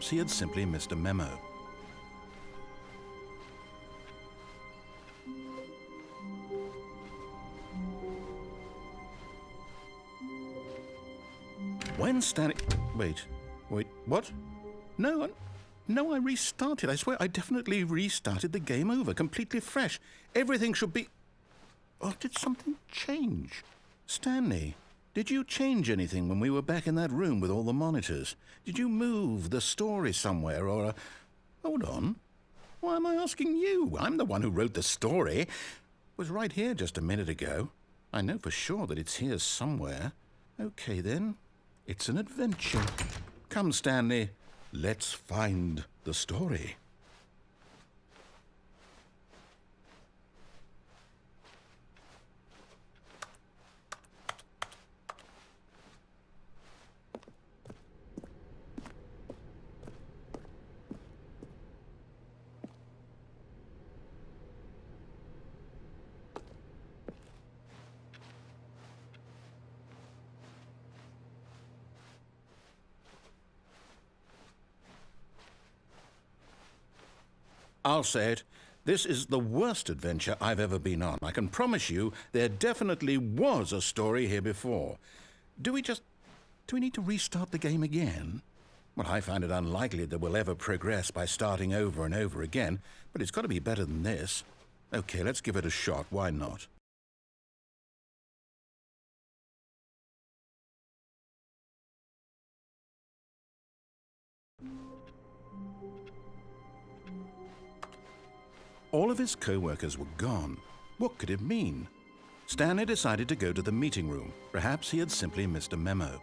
perhaps he had simply missed a memo. When Stanley... Wait, what? No, I restarted. I swear I definitely restarted the game over, completely fresh. Everything should be... Oh, did something change? Stanley, did you change anything when we were back in that room with all the monitors? Did you move the story somewhere or... Hold on. Why am I asking you? I'm the one who wrote the story. It was right here just a minute ago. I know for sure that it's here somewhere. Okay, then. It's an adventure. Come, Stanley. Let's find the story. I'll say it. This is the worst adventure I've ever been on. I can promise you there definitely was a story here before. Do we need to restart the game again? Well, I find it unlikely that we'll ever progress by starting over and over again, but it's got to be better than this. Okay, let's give it a shot. Why not? All of his co-workers were gone. What could it mean? Stanley decided to go to the meeting room. Perhaps he had simply missed a memo.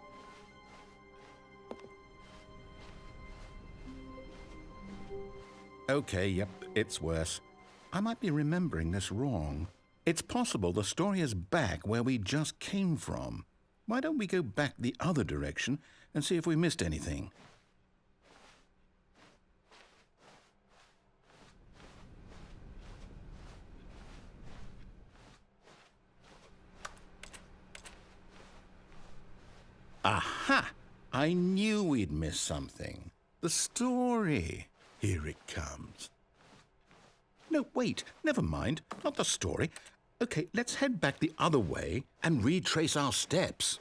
Okay, yep, it's worse. I might be remembering this wrong. It's possible the story is back where we just came from. Why don't we go back the other direction and see if we missed anything? Aha! I knew we'd miss something. The story. Here it comes. No, wait, never mind. Not the story. Okay, let's head back the other way and retrace our steps.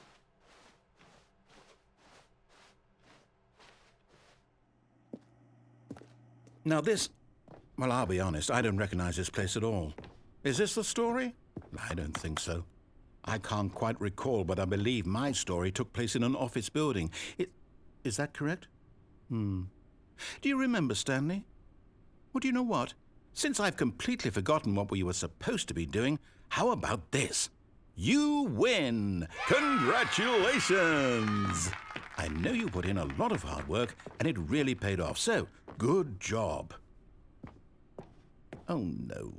Now this... Well, I'll be honest, I don't recognize this place at all. Is this the story? I don't think so. I can't quite recall, but I believe my story took place in an office building. Is that correct? Do you remember, Stanley? Well, do you know what? Since I've completely forgotten what we were supposed to be doing, how about this? You win! Congratulations! I know you put in a lot of hard work, and it really paid off, so good job. Oh, no.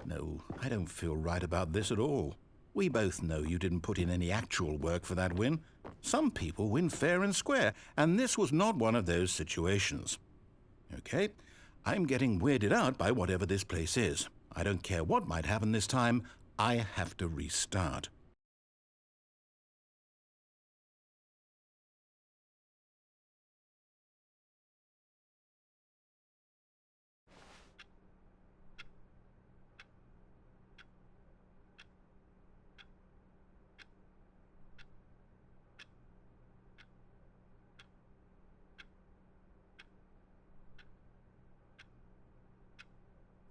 No, I don't feel right about this at all. We both know you didn't put in any actual work for that win. Some people win fair and square, and this was not one of those situations. Okay, I'm getting weirded out by whatever this place is. I don't care what might happen this time. I have to restart.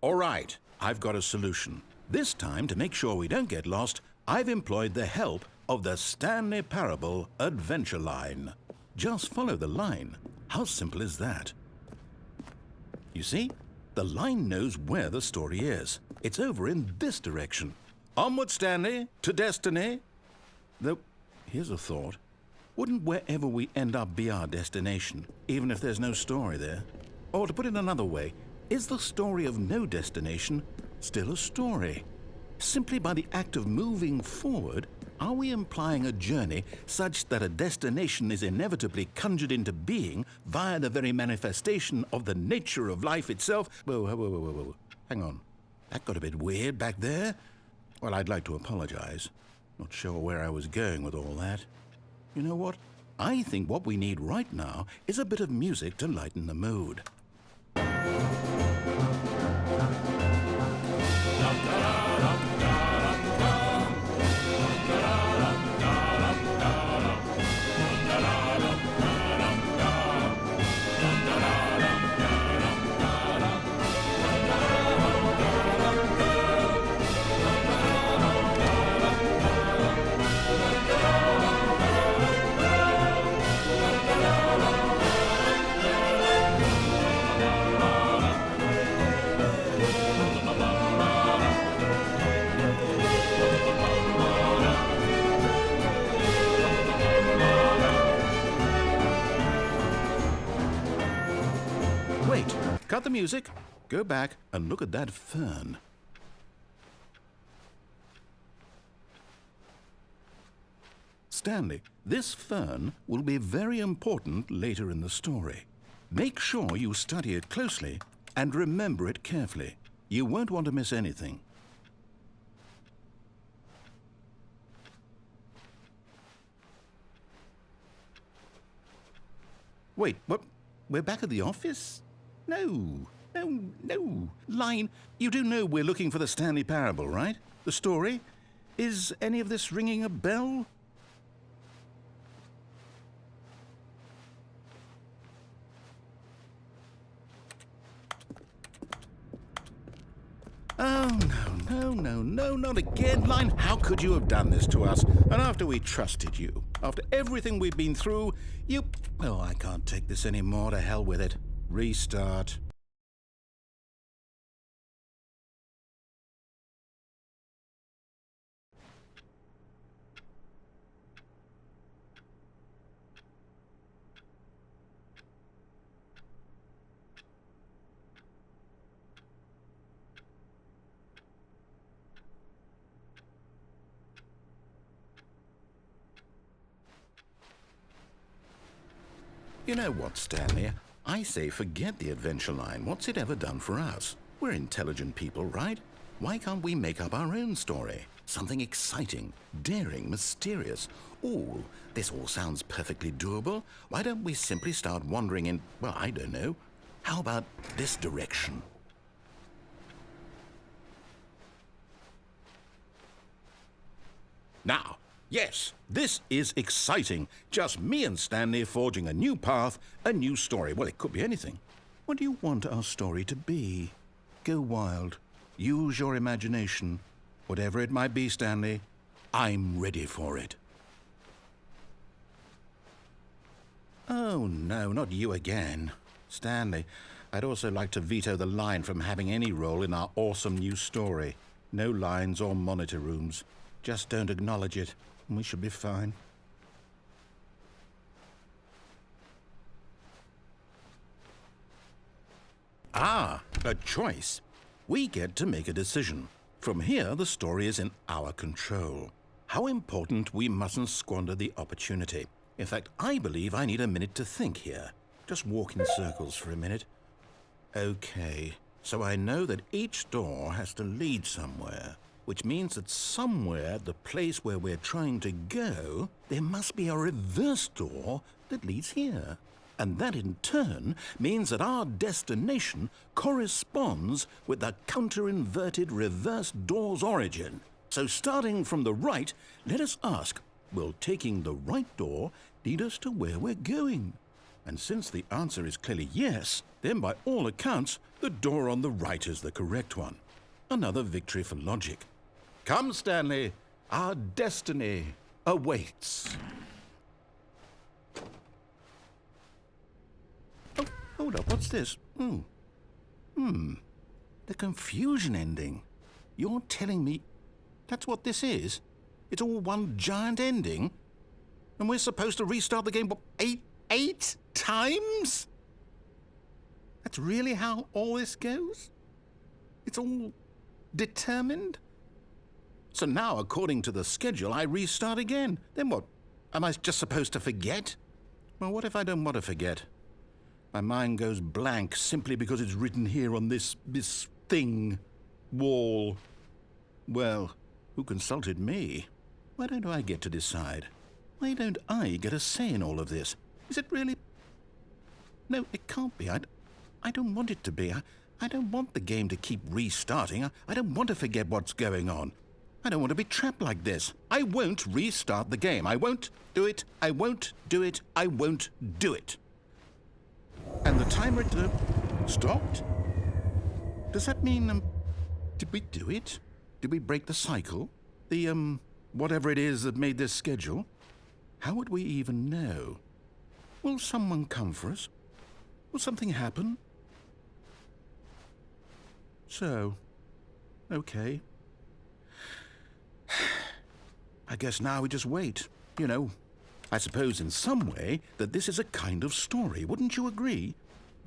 All right, I've got a solution. This time, to make sure we don't get lost, I've employed the help of the Stanley Parable Adventure Line. Just follow the line. How simple is that? You see, the line knows where the story is. It's over in this direction. Onward, Stanley, to destiny. Though, here's a thought. Wouldn't wherever we end up be our destination, even if there's no story there? Or to put it another way, is the story of no destination still a story? Simply by the act of moving forward, are we implying a journey such that a destination is inevitably conjured into being via the very manifestation of the nature of life itself? Whoa. Hang on. That got a bit weird back there. Well, I'd like to apologize. Not sure where I was going with all that. You know what? I think what we need right now is a bit of music to lighten the mood. Wait, cut the music, go back and look at that fern. Stanley, this fern will be very important later in the story. Make sure you study it closely and remember it carefully. You won't want to miss anything. Wait, what? We're back at the office? No. Line, you do know we're looking for the Stanley Parable, right? The story? Is any of this ringing a bell? Oh, no, not again. Line, how could you have done this to us? And after we trusted you, after everything we've been through, you... Oh, I can't take this anymore. To hell with it. Restart. You know what, Stanley? I say forget the adventure line. What's it ever done for us? We're intelligent people, right? Why can't we make up our own story? Something exciting, daring, mysterious. Ooh, this all sounds perfectly doable. Why don't we simply start wandering in, well, I don't know. How about this direction? Now, yes, this is exciting. Just me and Stanley forging a new path, a new story. Well, it could be anything. What do you want our story to be? Go wild. Use your imagination. Whatever it might be, Stanley, I'm ready for it. Oh, no, not you again. Stanley, I'd also like to veto the line from having any role in our awesome new story. No lines or monitor rooms. Just don't acknowledge it, and we should be fine. Ah, a choice. We get to make a decision. From here, the story is in our control. How important we mustn't squander the opportunity. In fact, I believe I need a minute to think here. Just walk in circles for a minute. Okay, so I know that each door has to lead somewhere, which means that somewhere, the place where we're trying to go, there must be a reverse door that leads here. And that in turn means that our destination corresponds with the counter-inverted reverse door's origin. So starting from the right, let us ask, will taking the right door lead us to where we're going? And since the answer is clearly yes, then by all accounts, the door on the right is the correct one. Another victory for logic. Come, Stanley, our destiny awaits. Oh, hold up, what's this? The confusion ending. You're telling me that's what this is? It's all one giant ending? And we're supposed to restart the game, what, eight times? That's really how all this goes? It's all determined? So now, according to the schedule, I restart again. Then what? Am I just supposed to forget? Well, what if I don't want to forget? My mind goes blank simply because it's written here on this thing, wall. Well, who consulted me? Why don't I get to decide? Why don't I get a say in all of this? Is it really... No, it can't be. I don't want it to be. I don't want the game to keep restarting. I don't want to forget what's going on. I don't want to be trapped like this. I won't restart the game. I won't do it. I won't do it. I won't do it. And the timer stopped? Does that mean, did we do it? Did we break the cycle? The, whatever it is that made this schedule? How would we even know? Will someone come for us? Will something happen? So, okay. I guess now we just wait. You know, I suppose in some way that this is a kind of story, wouldn't you agree?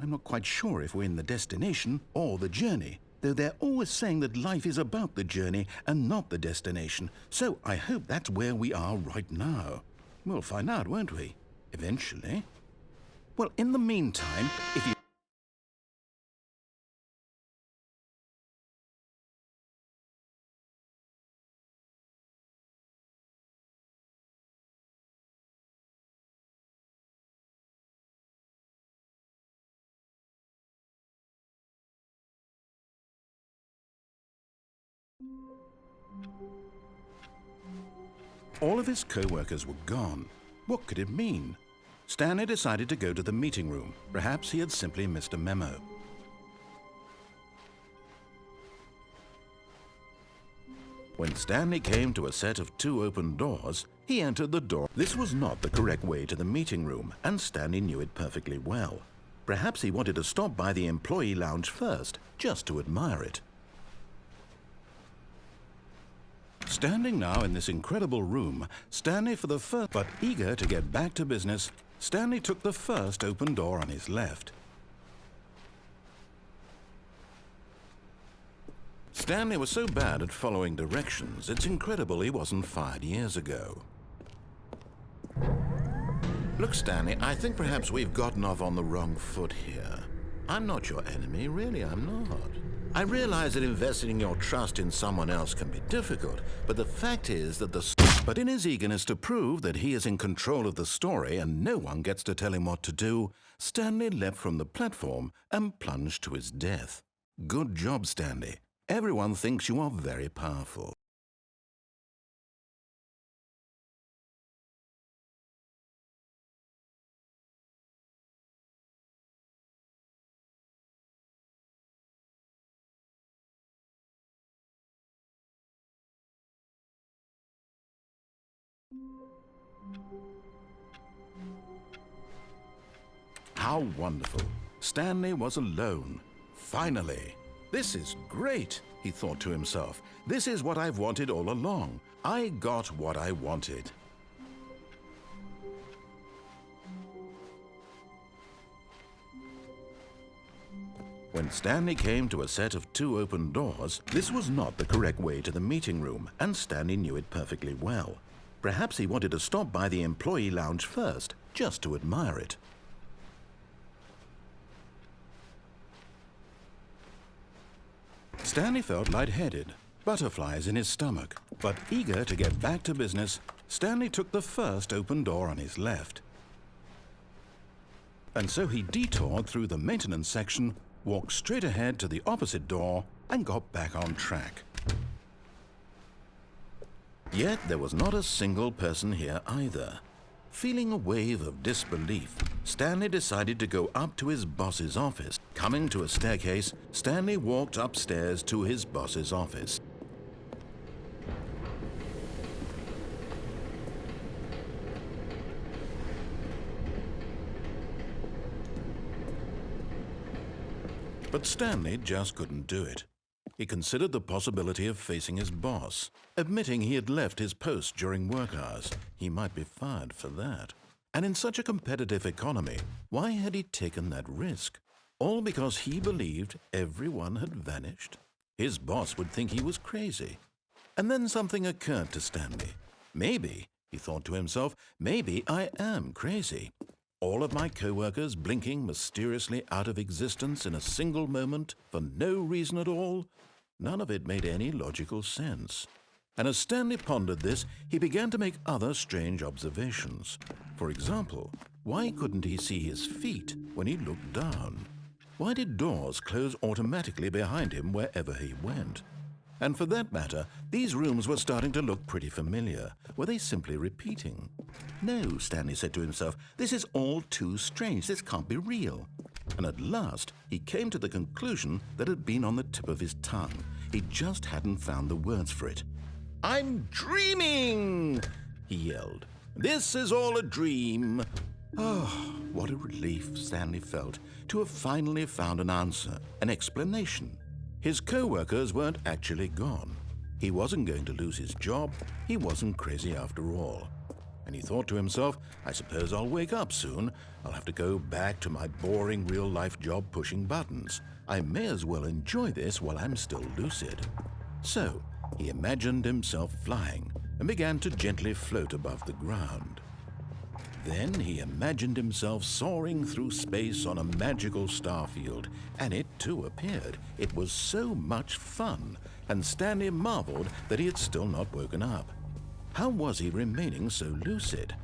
I'm not quite sure if we're in the destination or the journey, though they're always saying that life is about the journey and not the destination. So I hope that's where we are right now. We'll find out, won't we? Eventually. Well, in the meantime, if you... All of his co-workers were gone. What could it mean? Stanley decided to go to the meeting room. Perhaps he had simply missed a memo. When Stanley came to a set of 2 open doors, he entered the door. This was not the correct way to the meeting room, and Stanley knew it perfectly well. Perhaps he wanted to stop by the employee lounge first, just to admire it. Standing now in this incredible room, Stanley for the first, but eager to get back to business, Stanley took the first open door on his left. Stanley was so bad at following directions, it's incredible he wasn't fired years ago. Look, Stanley, I think perhaps we've gotten off on the wrong foot here. I'm not your enemy, really, I'm not. I realize that investing your trust in someone else can be difficult, but the fact is that But in his eagerness to prove that he is in control of the story and no one gets to tell him what to do, Stanley leapt from the platform and plunged to his death. Good job, Stanley. Everyone thinks you are very powerful. How wonderful. Stanley was alone. Finally. This is great, he thought to himself. This is what I've wanted all along. I got what I wanted. When Stanley came to a set of 2 open doors, this was not the correct way to the meeting room, and Stanley knew it perfectly well. Perhaps he wanted to stop by the employee lounge first, just to admire it. Stanley felt lightheaded, butterflies in his stomach. But eager to get back to business, Stanley took the first open door on his left. And so he detoured through the maintenance section, walked straight ahead to the opposite door, and got back on track. Yet there was not a single person here either. Feeling a wave of disbelief, Stanley decided to go up to his boss's office. Coming to a staircase, Stanley walked upstairs to his boss's office. But Stanley just couldn't do it. He considered the possibility of facing his boss. Admitting he had left his post during work hours, he might be fired for that. And in such a competitive economy, why had he taken that risk? All because he believed everyone had vanished? His boss would think he was crazy. And then something occurred to Stanley. Maybe, he thought to himself, maybe I am crazy. All of my co-workers blinking mysteriously out of existence in a single moment for no reason at all? None of it made any logical sense. And as Stanley pondered this, he began to make other strange observations. For example, why couldn't he see his feet when he looked down? Why did doors close automatically behind him wherever he went? And for that matter, these rooms were starting to look pretty familiar. Were they simply repeating? No, Stanley said to himself, this is all too strange. This can't be real. And at last, he came to the conclusion that had been on the tip of his tongue. He just hadn't found the words for it. "I'm dreaming!" he yelled. "This is all a dream." Oh, what a relief Stanley felt to have finally found an answer, an explanation. His co-workers weren't actually gone. He wasn't going to lose his job. He wasn't crazy after all. And he thought to himself, I suppose I'll wake up soon. I'll have to go back to my boring real-life job pushing buttons. I may as well enjoy this while I'm still lucid. So he imagined himself flying and began to gently float above the ground. Then he imagined himself soaring through space on a magical starfield, and it too appeared. It was so much fun, and Stanley marveled that he had still not woken up. How was he remaining so lucid?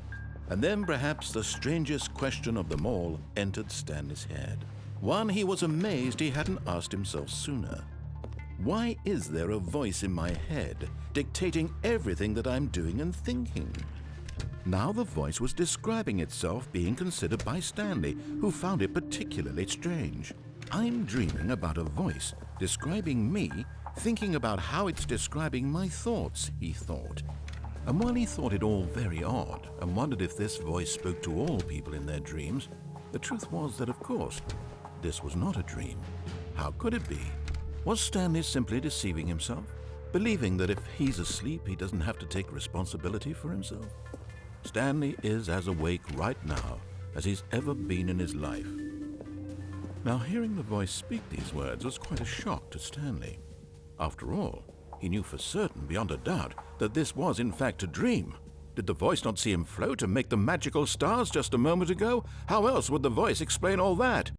And then perhaps the strangest question of them all entered Stanley's head. One he was amazed he hadn't asked himself sooner. Why is there a voice in my head dictating everything that I'm doing and thinking? Now the voice was describing itself being considered by Stanley, who found it particularly strange. I'm dreaming about a voice describing me, thinking about how it's describing my thoughts, he thought. And while he thought it all very odd and wondered if this voice spoke to all people in their dreams, the truth was that, of course, this was not a dream. How could it be? Was Stanley simply deceiving himself, believing that if he's asleep, he doesn't have to take responsibility for himself? Stanley is as awake right now as he's ever been in his life. Now, hearing the voice speak these words was quite a shock to Stanley. After all, he knew for certain, beyond a doubt, that this was in fact a dream. Did the voice not see him float and make the magical stars just a moment ago? How else would the voice explain all that?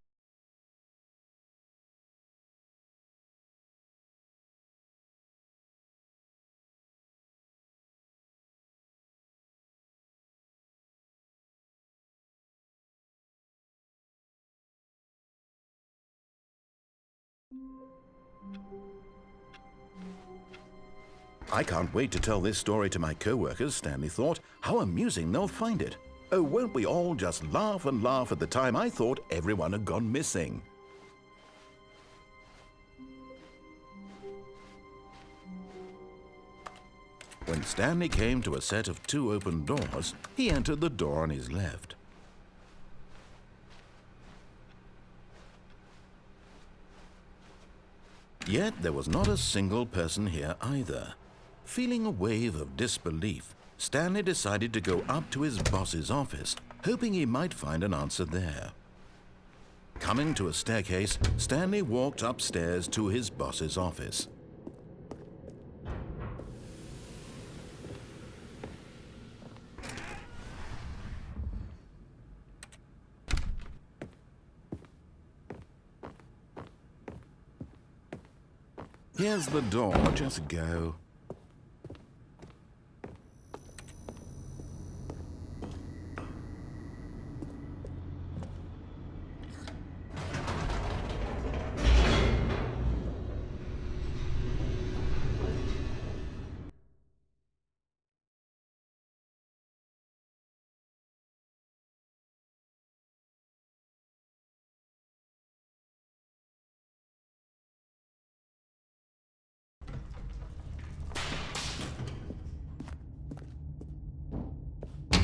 I can't wait to tell this story to my co-workers, Stanley thought. How amusing they'll find it. Oh, won't we all just laugh and laugh at the time I thought everyone had gone missing. When Stanley came to a set of 2 open doors, he entered the door on his left. Yet there was not a single person here either. Feeling a wave of disbelief, Stanley decided to go up to his boss's office, hoping he might find an answer there. Coming to a staircase, Stanley walked upstairs to his boss's office. Here's the door, just go.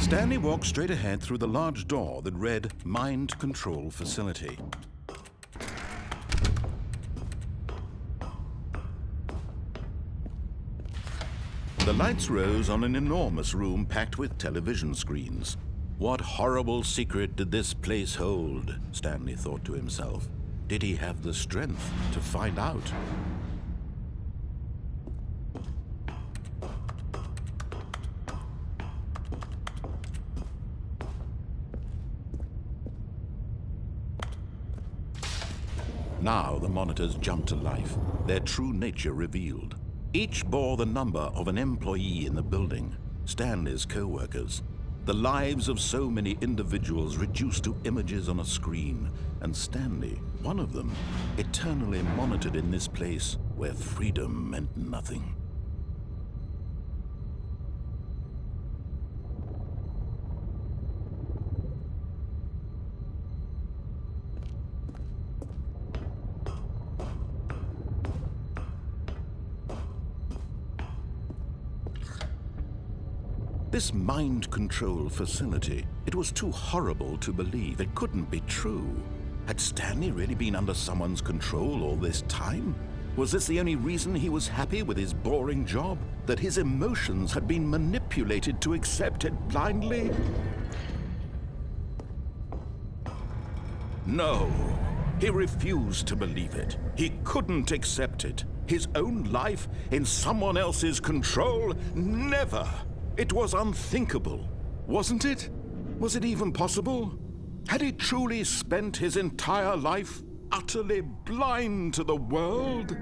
Stanley walked straight ahead through the large door that read Mind Control Facility. The lights rose on an enormous room packed with television screens. What horrible secret did this place hold? Stanley thought to himself. Did he have the strength to find out? Now the monitors jumped to life, their true nature revealed. Each bore the number of an employee in the building, Stanley's co-workers. The lives of so many individuals reduced to images on a screen, and Stanley, one of them, eternally monitored in this place where freedom meant nothing. This mind control facility, it was too horrible to believe. It couldn't be true. Had Stanley really been under someone's control all this time? Was this the only reason he was happy with his boring job? That his emotions had been manipulated to accept it blindly? No, he refused to believe it. He couldn't accept it. His own life in someone else's control? Never! It was unthinkable, wasn't it? Was it even possible? Had he truly spent his entire life utterly blind to the world?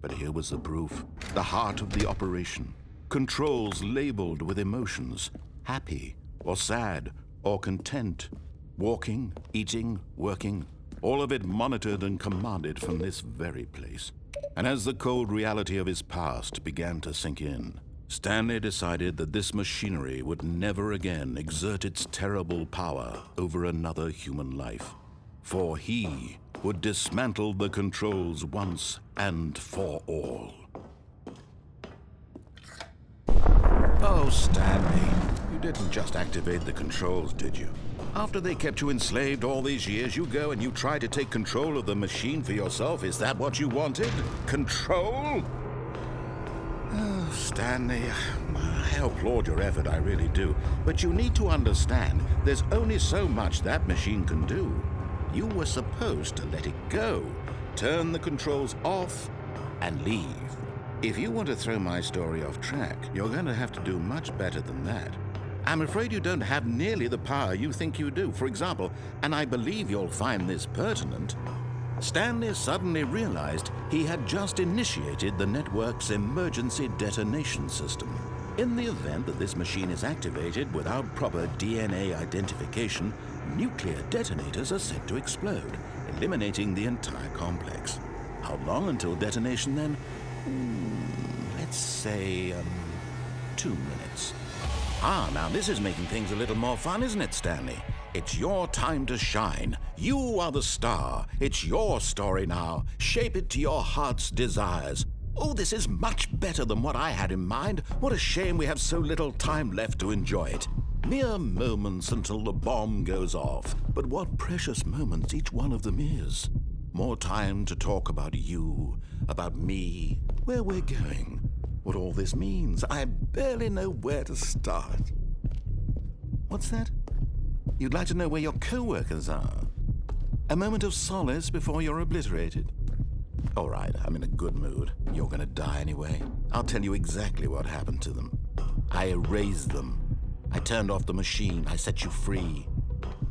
But here was the proof, the heart of the operation. Controls labeled with emotions, happy or sad or content. Walking, eating, working, all of it monitored and commanded from this very place. And as the cold reality of his past began to sink in, Stanley decided that this machinery would never again exert its terrible power over another human life. For he would dismantle the controls once and for all. Oh, Stanley, you didn't just activate the controls, did you? After they kept you enslaved all these years, you go and you try to take control of the machine for yourself. Is that what you wanted? Control? Oh, Stanley, I applaud your effort, I really do. But you need to understand, there's only so much that machine can do. You were supposed to let it go, turn the controls off, and leave. If you want to throw my story off track, you're going to have to do much better than that. I'm afraid you don't have nearly the power you think you do. For example, and I believe you'll find this pertinent, Stanley suddenly realized he had just initiated the network's emergency detonation system. In the event that this machine is activated without proper DNA identification, nuclear detonators are set to explode, eliminating the entire complex. How long until detonation then? Let's say, 2 minutes. Ah, now this is making things a little more fun, isn't it, Stanley? It's your time to shine. You are the star. It's your story now. Shape it to your heart's desires. Oh, this is much better than what I had in mind. What a shame we have so little time left to enjoy it. Mere moments until the bomb goes off. But what precious moments each one of them is. More time to talk about you, about me, where we're going, what all this means. I barely know where to start. What's that? You'd like to know where your co-workers are? A moment of solace before you're obliterated? All right, I'm in a good mood. You're gonna die anyway. I'll tell you exactly what happened to them. I erased them. I turned off the machine. I set you free.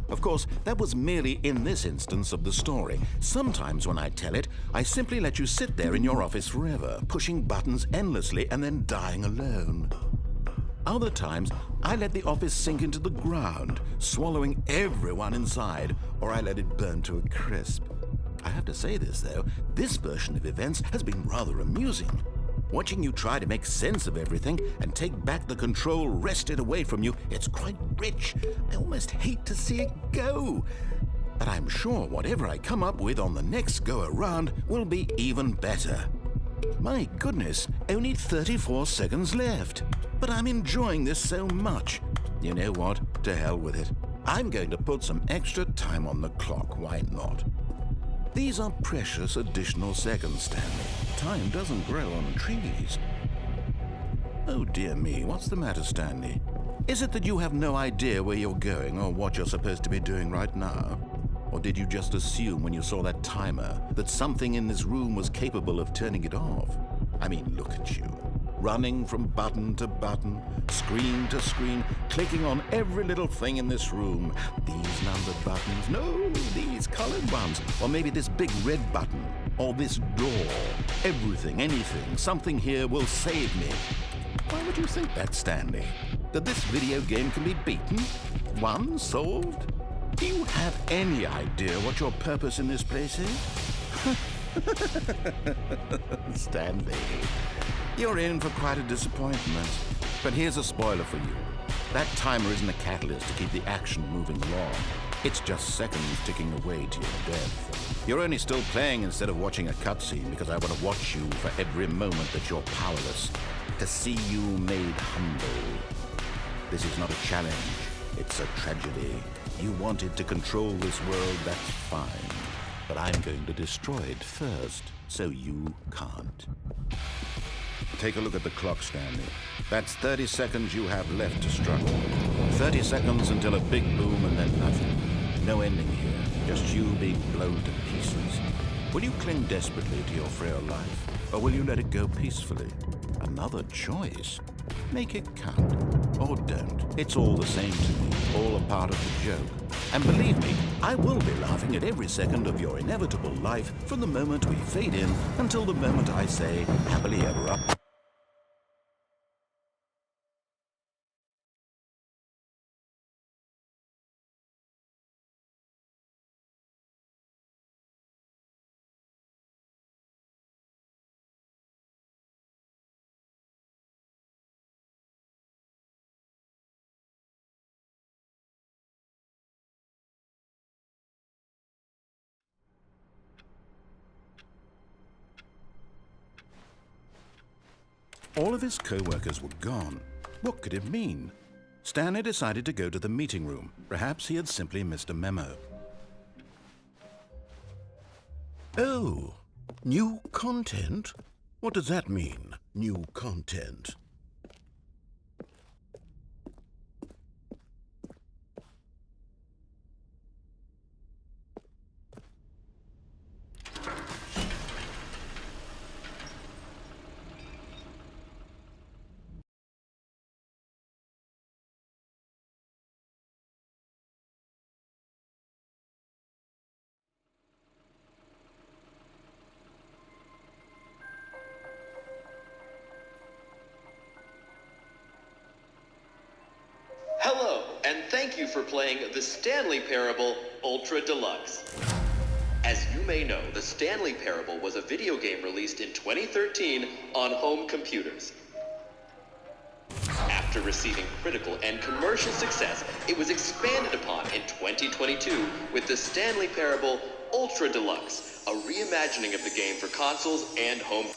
Of course, that was merely in this instance of the story. Sometimes when I tell it, I simply let you sit there in your office forever, pushing buttons endlessly and then dying alone. Other times, I let the office sink into the ground, swallowing everyone inside, or I let it burn to a crisp. I have to say this, though, this version of events has been rather amusing. Watching you try to make sense of everything and take back the control wrested away from you, it's quite rich. I almost hate to see it go. But I'm sure whatever I come up with on the next go-around will be even better. My goodness, only 34 seconds left. But I'm enjoying this so much. You know what? To hell with it. I'm going to put some extra time on the clock, why not? These are precious additional seconds, Stanley. Time doesn't grow on trees. Oh dear me, what's the matter, Stanley? Is it that you have no idea where you're going or what you're supposed to be doing right now? Or did you just assume when you saw that timer that something in this room was capable of turning it off? I mean, look at you. Running from button to button, screen to screen, clicking on every little thing in this room. These numbered buttons, no, these colored ones. Or maybe this big red button, or this door. Everything, anything, something here will save me. Why would you think that, Stanley? That this video game can be beaten? Won? Solved? Do you have any idea what your purpose in this place is? Stanley, you're in for quite a disappointment. But here's a spoiler for you. That timer isn't a catalyst to keep the action moving along. It's just seconds ticking away to your death. You're only still playing instead of watching a cutscene because I want to watch you for every moment that you're powerless, to see you made humble. This is not a challenge. It's a tragedy. You wanted to control this world, that's fine. But I'm going to destroy it first, so you can't. Take a look at the clock, Stanley. That's 30 seconds you have left to struggle. 30 seconds until a big boom and then nothing. No ending here, just you being blown to pieces. Will you cling desperately to your frail life, or will you let it go peacefully? Another choice. Make it count, or don't. It's all the same to me, all a part of the joke. And believe me, I will be laughing at every second of your inevitable life from the moment we fade in until the moment I say, happily ever up. All of his co-workers were gone. What could it mean? Stanley decided to go to the meeting room. Perhaps he had simply missed a memo. Oh, new content? What does that mean, new content? Hello, and thank you for playing the Stanley Parable Ultra Deluxe. As you may know, the Stanley Parable was a video game released in 2013 on home computers. After receiving critical and commercial success, it was expanded upon in 2022 with the Stanley Parable Ultra Deluxe, a reimagining of the game for consoles and home.